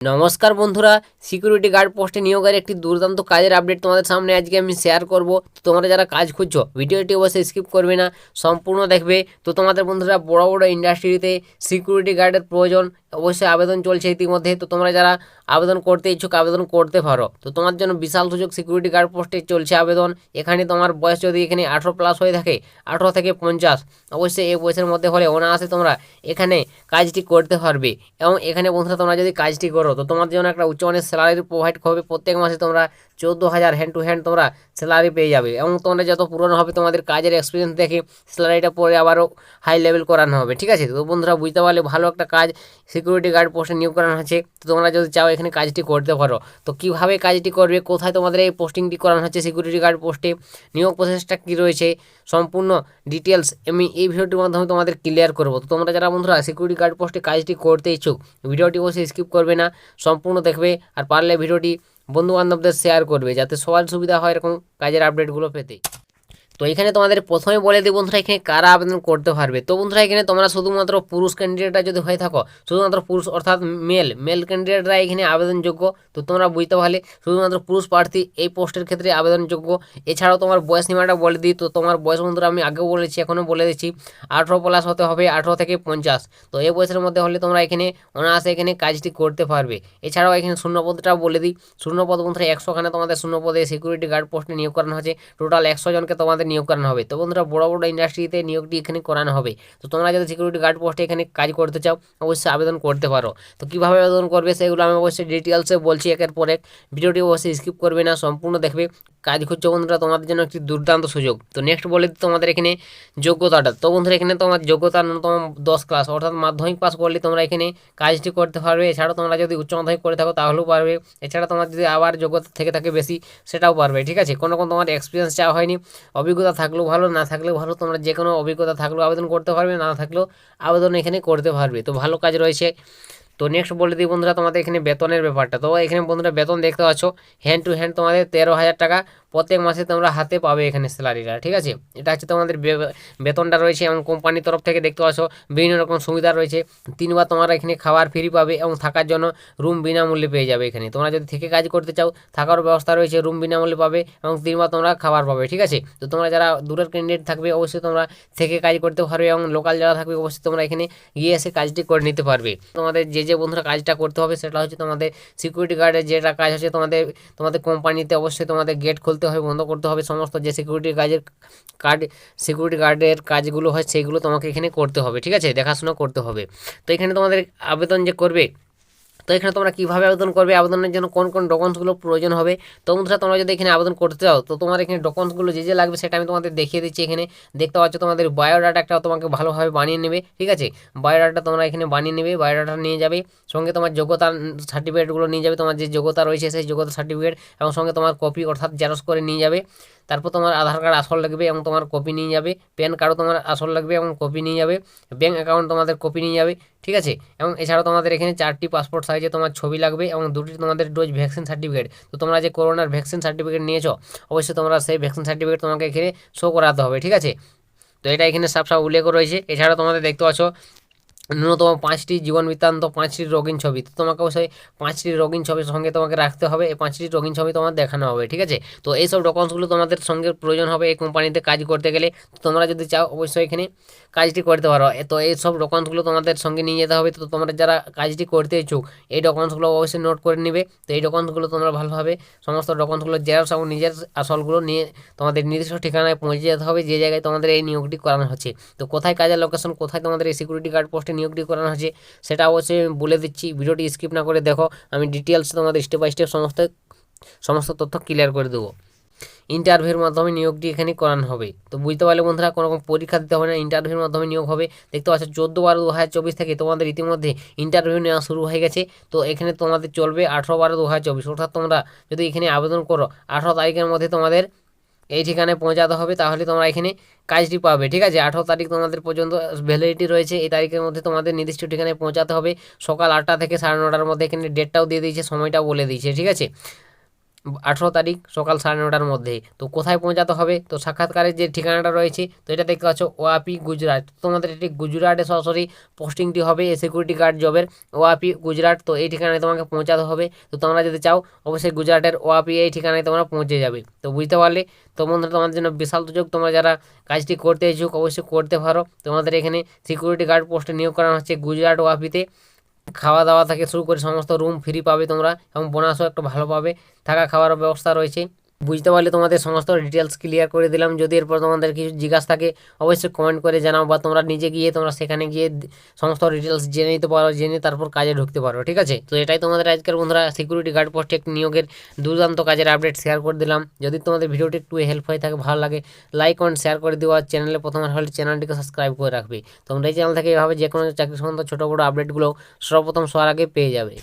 নমস্কার বন্ধুরা, security guard পোস্টে নিয়োগের একটি দুর্দান্ত কাজের আপডেট তোমাদের সামনে আজকে আমি শেয়ার করব। তো তোমরা যারা কাজ খুঁজছো ভিডিওটি অবশ্যই স্কিপ করবে না, সম্পূর্ণ দেখবে। তো তোমাদের বন্ধুরা বড় বড় ইন্ডাস্ট্রিতে সিকিউরিটি গার্ডের প্রয়োজন, অবশ্যই আবেদন চলছে ইতিমধ্যে। তো তোমরা যারা আবেদন করতে ইচ্ছুক আবেদন করতে পারো। তো তোমার জন্য বিশাল সুযোগ, সিকিউরিটি গার্ড পোস্টে চলছে আবেদন। এখানে তোমার বয়স যদি এখানে 18+ হয়ে থাকে, 18 থেকে 50, অবশ্যই এই বয়সের মধ্যে হলে অনায়াসে তোমরা এখানে কাজটি করতে পারবে। এবং এখানে বন্ধুরা তোমরা যদি কাজটি করো তো তোমাদের জন্য একটা উচ্চমানের স্যালারি প্রোভাইড করবে। প্রত্যেক মাসে তোমরা 14,000 হ্যান্ড টু হ্যান্ড তোমরা স্যালারি পেয়ে যাবে। এবং তোমরা যত পুরনো হবে তোমাদের কাজের এক্সপিরিয়েন্স দেখে স্যালারিটা পরে আবারও হাই লেভেল করানো হবে। ঠিক আছে, তো বন্ধুরা বুঝতে পারলে ভালো একটা কাজ সিকিউরিটি গার্ড পোস্টে নিয়োগ করানো হচ্ছে। তো তোমরা যদি চাও এখানে কাজটি করতে পারো। তো কীভাবে কাজটি করবে, কোথায় তোমাদের এই পোস্টিংটি করানো হচ্ছে সিকিউরিটি গার্ড পোস্টে, নিয়োগ প্রসেসটা কী রয়েছে, সম্পূর্ণ ডিটেলস আমি এই ভিডিওটির মাধ্যমে তোমাদের ক্লিয়ার করবো। তো তোমরা যারা বন্ধুরা সিকিউরিটি গার্ড পোস্টে কাজটি করতে ইচ্ছুক ভিডিওটি অবশ্যই স্কিপ করবে না, সম্পূর্ণ দেখবে। আর পারলে ভিডিওটি বন্ধুবান্ধবদের শেয়ার করবে যাতে সবার সুবিধা হয় এরকম কাজের আপডেটগুলো পেতে। তো এখানে তোমাদের প্রথমে বলে দিই বন্ধুরা এখানে কারা আবেদন করতে পারবে। তো বন্ধুরা এখানে তোমরা শুধুমাত্র পুরুষ ক্যান্ডিডেটরা যদি হয়ে থাকো, শুধুমাত্র পুরুষ অর্থাৎ মেল ক্যান্ডিডেটরা এখানে আবেদনযোগ্য। তো তোমরা বুঝতে পারলে শুধুমাত্র পুরুষ প্রার্থী এই পোস্টের ক্ষেত্রে আবেদনযোগ্য। এছাড়াও তোমার বয়স সীমাটা বলে দিই। তো তোমার বয়স বন্ধুরা আমি আগেও বলেছি, এখনও বলে দিচ্ছি, 18+ হতে হবে, 18 থেকে 50। তো এই বয়সের মধ্যে হলে তোমরা এখানে অনায়াসে এখানে কাজটি করতে পারবে। এছাড়াও এখানে শূন্যপদটাও বলে দিই। শূন্যপদ বন্ধুরা 100খানে তোমাদের শূন্যপদে সিকিউরিটি গার্ড পোস্টে নিয়োগ করানো হচ্ছে। টোটাল 100 জনকে তোমাদের নিয়োগ করানো হবে। তো বন্ধুরা বড় বড় ইন্ডাস্ট্রিতে নিয়োগটি এখানে করানো হবে। তো তোমরা যদি সিকিউরিটি গার্ড পোস্টে এখানে কাজ করতে চাও অবশ্যই আবেদন করতে পারো। তো কীভাবে আবেদন করবে সেগুলো আমি অবশ্যই ডিটেলসে বলছি একের পর এক। ভিডিওটি অবশ্যই স্কিপ করবে না, সম্পূর্ণ দেখবে। কাজ খুঁজছো বন্ধুরা তোমাদের জন্য একটি দুর্দান্ত সুযোগ। তো নেক্সট বলে দিই তোমাদের এখানে যোগ্যতাটা। তো বন্ধুরা এখানে তোমার যোগ্যতা ন্যূনতম 10 ক্লাস অর্থাৎ মাধ্যমিক পাস করলে তোমরা এখানে কাজটি করতে পারবে। এছাড়াও তোমরা যদি উচ্চ মাধ্যমিক করে থাকো তাহলেও পারবে। এছাড়া তোমার যদি আবার যোগ্যতা থেকে থাকে বেশি সেটাও পারবে। ঠিক আছে, কোনো তোমার এক্সপিরিয়েন্স চাওয়া হয়নি, অভিজ্ঞতা থাকলেও ভালো, না থাকলেও ভালো। তোমরা যে কোনো অভিজ্ঞতা থাকলেও আবেদন করতে পারবে, না থাকলেও আবেদন এখানে করতে পারবে। তো ভালো কাজ রয়েছে। তো নেক্সট বলে দিই বন্ধুরা তোমাদের এখানে বেতনের ব্যাপারটা। তো এখানে বন্ধুরা বেতন দেখতে পাচ্ছ, হ্যান্ড টু হ্যান্ড তোমাদের 13,000 টাকা প্রত্যেক মাসে তোমরা হাতে পাবে এখানে স্যালারিটা। ঠিক আছে, এটা হচ্ছে তোমাদের বেতনটা রয়েছে। এবং কোম্পানির তরফ থেকে দেখতে পাচ্ছ বিভিন্ন রকম সুবিধা রয়েছে। 3বার তোমরা এখানে খাবার ফ্রি পাবে এবং থাকার জন্য রুম বিনামূল্যে পেয়ে যাবে। এখানে তোমরা যদি থেকে কাজ করতে চাও থাকার ব্যবস্থা রয়েছে, রুম বিনামূল্যে পাবে এবং 3বার তোমরা খাবার পাবে। ঠিক আছে, তো তোমরা যারা দূরের ক্যান্ডিডেট থাকবে অবশ্যই তোমরা থেকে কাজ করতে পারবে এবং লোকাল যারা থাকবে অবশ্যই তোমরা এখানে গিয়ে এসে কাজটি করে নিতে পারবে। তোমাদের যে বন্ধুরা কাজটা করতে হবে সেটা হচ্ছে তোমাদের সিকিউরিটি গার্ডের যেটা কাজ হচ্ছে তোমাদের কোম্পানিতে অবশ্যই তোমাদের গেট খুলতে হবে, বন্ধ করতে হবে। সমস্ত যে সিকিউরিটি গার্ডের কাজগুলো হয় সেগুলো তোমাকে এখানে করতে হবে। ঠিক আছে, দেখাশোনা করতে হবে। তো এখানে তোমাদের আবেদন যে করবে, তো এখানে তোমরা কীভাবে আবেদন করবে, আবেদনের জন্য কোন কোন ডকুমেন্টসগুলো প্রয়োজন হবে। তো বন্ধুরা তোমরা যদি এখানে আবেদন করতে চাও তো তোমার এখানে ডকুমেন্টসগুলো যে লাগবে সেটা আমি তোমাদের দেখিয়ে দিচ্ছি। এখানে দেখতে পাচ্ছ তোমাদের বায়োডাটা একটা তোমাকে ভালোভাবে বানিয়ে নেবে। ঠিক আছে, বায়োডাটা তোমরা এখানে বানিয়ে নেবে, বায়োডাটা নিয়ে যাবে, সঙ্গে তোমার যোগ্যতার সার্টিফিকেটগুলো নিয়ে যাবে, তোমার যে যোগ্যতা রয়েছে সেই যোগ্যতা সার্টিফিকেট এবং সঙ্গে তোমার কপি অর্থাৎ জেরক্স করে নিয়ে যাবে। তারপর তোমার আধার কার্ড আসল লাগবে এবং তোমার কপি নিয়ে যাবে, প্যান কার্ডও তোমার আসল লাগবে এবং কপি নিয়ে যাবে, ব্যাঙ্ক অ্যাকাউন্ট তোমাদের কপি নিয়ে যাবে। ঠিক আছে, এবং এছাড়াও তোমাদের এখানে 4টি পাসপোর্ট সাইজে তোমার ছবি লাগবে এবং 2টি তোমাদের ডোজ ভ্যাকসিন সার্টিফিকেট। তো তোমরা যে করোনার ভ্যাকসিন সার্টিফিকেট নিয়েছো অবশ্যই তোমরা সেই ভ্যাকসিন সার্টিফিকেট তোমাকে এখানে শো করাতে হবে। ঠিক আছে, তো এটা এখানে সব উল্লেখ রয়েছে। এছাড়া তোমাদের দেখতে পাচ্ছ ন্যূনতম 5টি জীবন বৃত্তান্ত, 5টি রঙিন ছবি। তো তোমাকে অবশ্যই 5টি রঙিন ছবির সঙ্গে তোমাকে রাখতে হবে, এই 5টি রঙিন ছবি তোমার দেখানো হবে। ঠিক আছে, তো এইসব ডকুমেন্টসগুলো তোমাদের সঙ্গে প্রয়োজন হবে এই কোম্পানিতে কাজ করতে গেলে। তোমরা যদি চাও অবশ্যই এখানে কাজটি করতে পারো। তো এইসব ডকুমেন্টসগুলো তোমাদের সঙ্গে নিয়ে যেতে হবে। তো তোমরা যারা কাজটি করতে ইচ্ছুক এই ডকুমেন্টসগুলো অবশ্যই নোট করে নেবে। তো এই ডকুমেন্টসগুলো তোমরা ভালোভাবে সমস্ত ডকুমেন্টসগুলো জেরক্স এবং নিজের আসলগুলো নিয়ে তোমাদের নির্দিষ্ট ঠিকানায় পৌঁছে যেতে হবে যে জায়গায় তোমাদের এই নিয়োগটি করানো হচ্ছে। তো কোথায় কাজের লোকেশন, কোথায় তোমাদের এই সিকিউরিটি গার্ড পোস্টে নিয়োগটি করানো হচ্ছে সেটা অবশ্যই আমি বলে দিচ্ছি। ভিডিওটি স্কিপ না করে দেখো, আমি ডিটেলস তোমাদের স্টেপ বাই স্টেপ সমস্ত তথ্য ক্লিয়ার করে দেবো। ইন্টারভিউর মাধ্যমে নিয়োগটি এখানে করানো হবে। তো বুঝতে পারলে বন্ধুরা কোনো রকম পরীক্ষা দিতে হবে না, ইন্টারভিউর মাধ্যমে নিয়োগ হবে। দেখতে পাচ্ছ 14/12/2024 থেকে তোমাদের ইতিমধ্যে ইন্টারভিউ নেওয়া শুরু হয়ে গেছে। তো এখানে তোমাদের চলবে 18/12/2024, অর্থাৎ তোমরা যদি এখানে আবেদন করো 18 তারিখের মধ্যে তোমাদের এই ঠিকানায় পৌঁছাতে হবে, তাহলে তোমরা এখানে কাজটি পাবে। ঠিক আছে, 18 তারিখ তোমাদের পর্যন্ত ভ্যালিডিটি রয়েছে। এই তারিখের মধ্যে তোমাদের নির্দিষ্ট ঠিকানায় পৌঁছাতে হবে সকাল 8টা থেকে 9:30টার মধ্যে। এখানে ডেটটাও দিয়ে দিয়েছে, সময়টাও বলে দিয়েছে। ঠিক আছে, 18 তারিখ সকাল 9:30টার মধ্যে। তো কোথায় পৌঁছাতে হবে? তো সাক্ষাৎকারের যে ঠিকানাটা রয়েছে তো এটা দেখতে পাচ্ছ ওয়াপি গুজরাট। তোমাদের এটি গুজরাটে সরাসরি পোস্টিংটি হবে এই সিকিউরিটি গার্ড জবের, ওয়াপি গুজরাট। তো এই ঠিকানায় তোমাকে পৌঁছাতে হবে। তো তোমরা যদি চাও অবশ্যই গুজরাটের ওয়াপি এই ঠিকানায় তোমরা পৌঁছে যাবে। তো বুঝতে পারলে? তো বন্ধুরা তোমাদের জন্য বিশাল সুযোগ, তোমরা যারা কাজটি করতে ইচ্ছুক অবশ্যই করতে পারো। তোমাদের এখানে সিকিউরিটি গার্ড পোস্টে নিয়োগ করা হচ্ছে গুজরাট ওয়াপিতে। খাওয়া দাওয়া থেকে শুরু করে সমস্ত রুম ফ্রি পাবে তোমরা, এবং বোনাসও একটু ভালো পাবে, থাকা খাওয়ার ব্যবস্থা রয়েছে। বুঝতে পারলে? তোমাদের সমস্ত ডিটেলস ক্লিয়ার করে দিলাম। যদি এরপর তোমাদের কিছু জিজ্ঞাসা থাকে অবশ্যই কমেন্ট করে জানাও, বা তোমরা নিজে গিয়ে তোমরা সেখানে গিয়ে সমস্ত ডিটেলস জেনে নিতে পারো, জেনে তারপর কাজে ঢুকতে পারো। ঠিক আছে? তো এটাই তোমাদের আজকের বন্ধুরা সিকিউরিটি গার্ড পোস্টে একটি নিয়োগের দুর্দান্ত কাজের আপডেট শেয়ার করে দিলাম। যদি তোমাদের ভিডিওটি একটু হেল্প হয়ে থাকে, ভালো লাগে, লাইক কমেন্ট শেয়ার করে দিও। আর চ্যানেলে প্রথমবার হলে চ্যানেলটিকে সাবস্ক্রাইব করে রাখবে। তোমরা এই চ্যানেল থেকে এভাবে যে কোনো চাকরি সম্বন্ধে ছোটো বড়ো আপডেটগুলো সর্বপ্রথম সবার আগে পেয়ে যাবে।